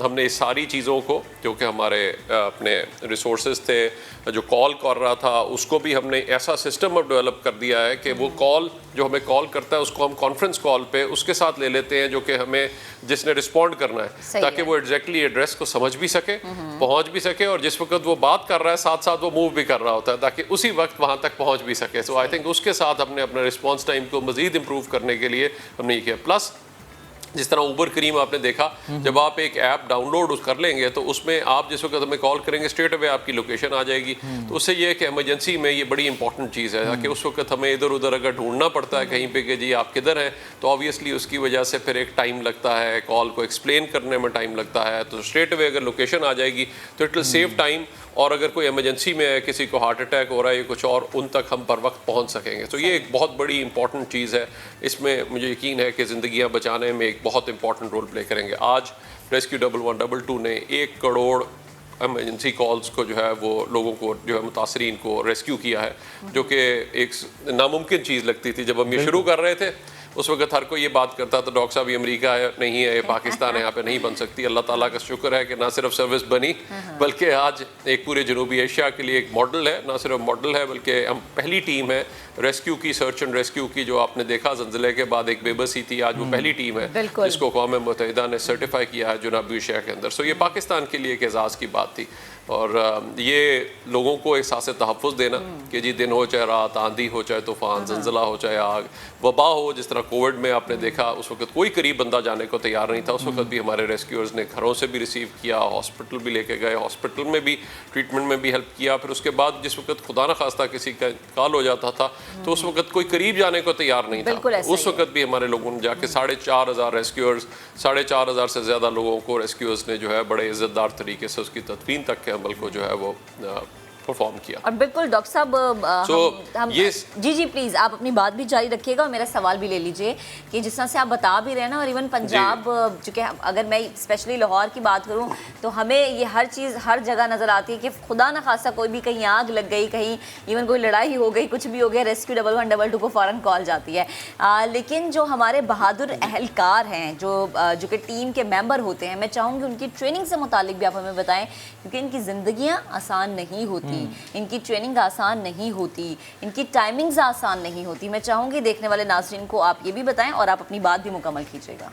ہم نے اس ساری چیزوں کو جو کہ ہمارے اپنے ریسورسز تھے جو کال کر رہا تھا اس کو بھی ہم نے ایسا سسٹم اب ڈیولپ کر دیا ہے کہ وہ کال جو ہمیں کال کرتا ہے اس کو ہم کانفرنس کال پہ اس کے ساتھ لے لیتے ہیں جو کہ ہمیں جس نے رسپونڈ کرنا ہے تاکہ وہ ایگزیکٹلی ایڈریس کو سمجھ بھی سکے پہنچ بھی سکے اور جس وقت وہ بات کر رہا ہے ساتھ ساتھ وہ موو بھی کر رہا ہوتا ہے تاکہ اسی وقت وہاں تک پہنچ بھی سکے. سو آئی تھنک اس کے ساتھ ہم نے اپنا رسپانس ٹائم کو مزید امپروو کرنے کے لیے ہم نے یہ کیا. پلس جس طرح اوبر کریم آپ نے دیکھا جب آپ ایک ایپ ڈاؤن لوڈ کر لیں گے تو اس میں آپ جس وقت ہمیں کال کریں گے اسٹریٹ اوے آپ کی لوکیشن آ جائے گی. تو اس سے یہ ہے کہ ایمرجنسی میں یہ بڑی امپورٹنٹ چیز ہے کہ اس وقت ہمیں ادھر ادھر اگر ڈھونڈنا پڑتا ہے کہیں پہ کہ جی آپ کدھر ہیں تو آبویسلی اس کی وجہ سے پھر ایک ٹائم لگتا ہے, کال کو ایکسپلین کرنے میں ٹائم لگتا ہے. تو اسٹریٹ اوے اگر لوکیشن آ جائے گی تو اٹ ول سیو ٹائم, اور اگر کوئی ایمرجنسی میں ہے کسی کو ہارٹ اٹیک ہو رہا ہے یا کچھ اور ان تک ہم پر وقت پہنچ سکیں گے. تو یہ ایک بہت بڑی امپورٹنٹ چیز ہے. اس میں مجھے یقین ہے کہ زندگیاں بچانے میں ایک بہت امپورٹنٹ رول پلے کریں گے. آج ریسکیو 1122 نے 1 کروڑ ایمرجنسی کالز کو جو ہے وہ لوگوں کو جو ہے متاثرین کو ریسکیو کیا ہے, جو کہ ایک ناممکن چیز لگتی تھی. جب ہم یہ شروع کر رہے تھے اس وقت ہر کوئی یہ بات کرتا تھا ڈاکٹر صاحب یہ امریکہ ہے نہیں ہے, یہ پاکستان ہے, یہاں پہ نہیں بن سکتی. اللہ تعالیٰ کا شکر ہے کہ نہ صرف سروس بنی بلکہ آج ایک پورے جنوبی ایشیا کے لیے ایک ماڈل ہے. نہ صرف ماڈل ہے بلکہ ہم پہلی ٹیم ہے ریسکیو کی, سرچ اینڈ ریسکیو کی, جو آپ نے دیکھا زلزلے کے بعد ایک بے بسی تھی, آج وہ پہلی ٹیم ہے جس کو اقوام متحدہ نے سرٹیفائی کیا ہے جنوبی ایشیا کے اندر. سو یہ پاکستان کے لیے ایک اعزاز کی بات تھی. اور یہ لوگوں کو احساس تحفظ دینا کہ جی دن ہو چاہے رات, آندھی ہو چاہے طوفان, زلزلہ ہو چاہے آگ, وبا ہو, جس طرح کووڈ میں آپ نے دیکھا اس وقت کوئی قریب بندہ جانے کو تیار نہیں تھا. اس وقت بھی ہمارے ریسکیورز نے گھروں سے بھی ریسیو کیا, ہاسپٹل بھی لے کے گئے, ہاسپٹل میں بھی ٹریٹمنٹ میں بھی ہیلپ کیا. پھر اس کے بعد جس وقت خدا نخواستہ کسی کا انتقال ہو جاتا تھا تو اس وقت کوئی قریب جانے کو تیار نہیں تھا. اس وقت بھی ہمارے لوگوں نے جا کے 4,500 ریسکیورز, 4,500 سے زیادہ لوگوں کو ریسکیورز نے جو ہے بڑے عزت دار طریقے سے اس کی تدفین تک کے عمل کو جو ہے وہ پرفارم کیا. اور بالکل ڈاکٹر صاحب جی پلیز آپ اپنی بات بھی جاری رکھیے گا اور میرا سوال بھی لے لیجئے کہ جس طرح سے آپ بتا بھی رہے ہیں نا, اور ایون پنجاب چونکہ اگر میں اسپیشلی لاہور کی بات کروں تو ہمیں یہ ہر چیز ہر جگہ نظر آتی ہے کہ خدا نخواستہ کوئی بھی کہیں آگ لگ گئی, کہیں ایون کوئی لڑائی ہو گئی, کچھ بھی ہو گیا, ریسکیو 1122 کو فوراً کال جاتی ہے. لیکن جو ہمارے بہادر اہلکار ہیں جو کہ ٹیم کے ممبر ہوتے ہیں, میں چاہوں گی ان کی ٹریننگ سے متعلق بھی آپ ہمیں بتائیں, کیونکہ ان کی زندگیاں آسان نہیں ہوتی, ان کی ٹریننگ آسان نہیں ہوتی, ان کی ٹائمنگز آسان نہیں ہوتی. میں چاہوں گی دیکھنے والے ناظرین کو آپ یہ بھی بتائیں اور آپ اپنی بات بھی مکمل کیجیے گا.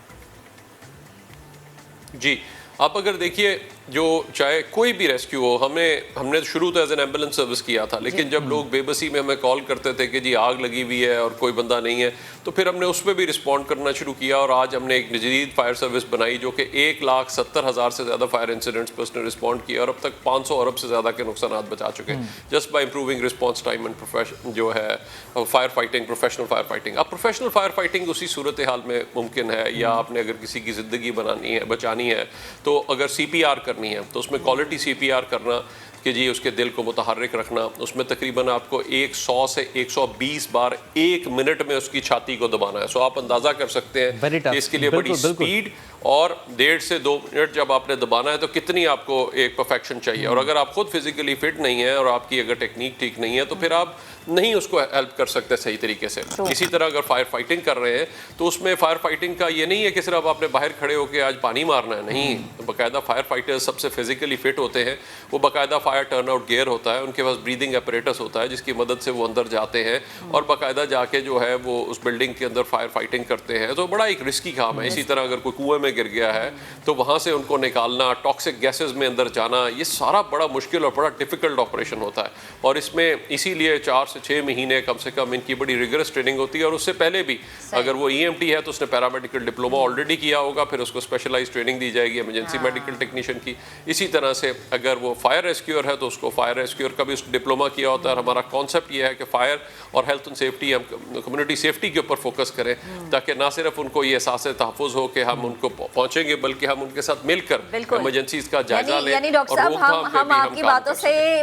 جی آپ اگر دیکھیے جو چاہے کوئی بھی ریسکیو ہو, ہم نے شروع تو ایز این ایمبولینس سروس کیا تھا, لیکن جب لوگ بے بسی میں ہمیں کال کرتے تھے کہ جی آگ لگی ہوئی ہے اور کوئی بندہ نہیں ہے, تو پھر ہم نے اس پہ بھی رسپونڈ کرنا شروع کیا. اور آج ہم نے ایک جدید فائر سروس بنائی جو کہ 1,70,000 سے زیادہ فائر انسیڈنٹس پر اس نے رسپونڈ کیا, اور اب تک 500 ارب سے زیادہ کے نقصانات بچا چکے ہیں just by improving response time and جو ہے fire fighting, professional fire fighting. اب پروفیشنل فائر فائٹنگ اسی صورتحال میں ممکن ہے, یا آپ نے اگر کسی کی زندگی بچانی ہے تو اگر CPR کرنی ہے تو اس میں کوالٹی CPR کرنا کہ جی اس کے دل کو متحرک رکھنا, اس میں تقریباً آپ کو 100 سے 120 بار 1 منٹ میں اس کی چھاتی کو دبانا ہے. سو آپ اندازہ کر سکتے ہیں کہ اس کے لیے بڑی سپیڈ اور 1.5 سے 2 منٹ جب آپ نے دبانا ہے تو کتنی آپ کو ایک پرفیکشن چاہیے. اور اگر آپ خود فزیکلی فٹ نہیں ہیں اور آپ کی اگر ٹیکنیک ٹھیک نہیں ہے تو پھر آپ نہیں اس کو ہیلپ کر سکتے صحیح طریقے سے. اسی طرح اگر فائر فائٹنگ کر رہے ہیں تو اس میں فائر فائٹنگ کا یہ نہیں ہے کہ صرف آپ نے باہر کھڑے ہو کے آج پانی مارنا ہے, نہیں. باقاعدہ فائر فائٹر سب سے فزیکلی فٹ ہوتے ہیں, وہ باقاعدہ فائر ٹرن آؤٹ گیئر ہوتا ہے, ان کے پاس بریدنگ اپریٹس ہوتا ہے جس کی مدد سے وہ اندر جاتے ہیں اور باقاعدہ جا کے جو ہے وہ اس بلڈنگ کے اندر فائر فائٹنگ کرتے ہیں. تو بڑا ایک رسکی کام ہے. اسی طرح اگر کوئی کنویں میں گر گیا ہے تو وہاں سے ان کو نکالنا, ٹاکسک گیسز میں اندر جانا, یہ سارا بڑا مشکل اور بڑا ڈیفیکلٹ آپریشن ہوتا ہے. اور اس میں اسی لیے 4 سے 6 مہینے کم سے کم ان کی بڑی ریگرس ٹریننگ ہوتی ہے. اور اس سے پہلے بھی اگر وہ EMT ہے تو اس نے پیرامیڈیکل ڈپلوما آلریڈی کیا ہوگا, پھر اس کو اسپیشلائز ٹریننگ دی جائے گی ایمرجنسی میڈیکل ٹیکنیشین کی. اسی طرح سے اگر وہ فائر ریسکیور ہے تو اس کو فائر ریسکیور کا بھی ڈپلوما کیا ہوتا ہے. اور ہمارا کانسیپٹ یہ ہے کہ فائر اور ہیلتھ اینڈ سیفٹی, ہم کمیونٹی سیفٹی کے اوپر فوکس کریں تاکہ نہ صرف ان کو یہ احساس تحفظ ہو کہ ہم ان کو پہنچیں گے, بلکہ ہم ان کے ساتھ مل کر ایمرجنسیز کا جائزہ لیں. یعنی ڈاکٹر صاحب ہم آپ کی باتوں سے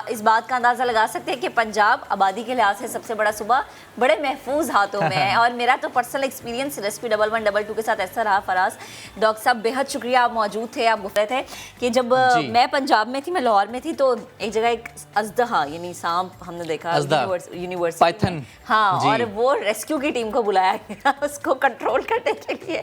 اس بات کا اندازہ لگا سکتے ہیں کہ پنجاب آبادی کے لحاظ سے سب سے بڑا صوبہ بڑے محفوظ ہاتھوں میں ہے. اور میرا تو پرسنل ایکسپیرینس ریسکیو 1122 کے ساتھ ایسا رہا. فراز ڈاکٹر صاحب بہت شکریہ, آپ موجود تھے, آپ گفت رہے تھے کہ جب میں پنجاب میں تھی, میں لاہور میں تھی, تو ایک جگہ ایک اژدہا یعنی سانپ ہم نے دیکھا یونیورسٹی, ہاں, اور وہ ریسکیو کی ٹیم کو بلایا گیا اس کو کنٹرول کرنے کے لیے.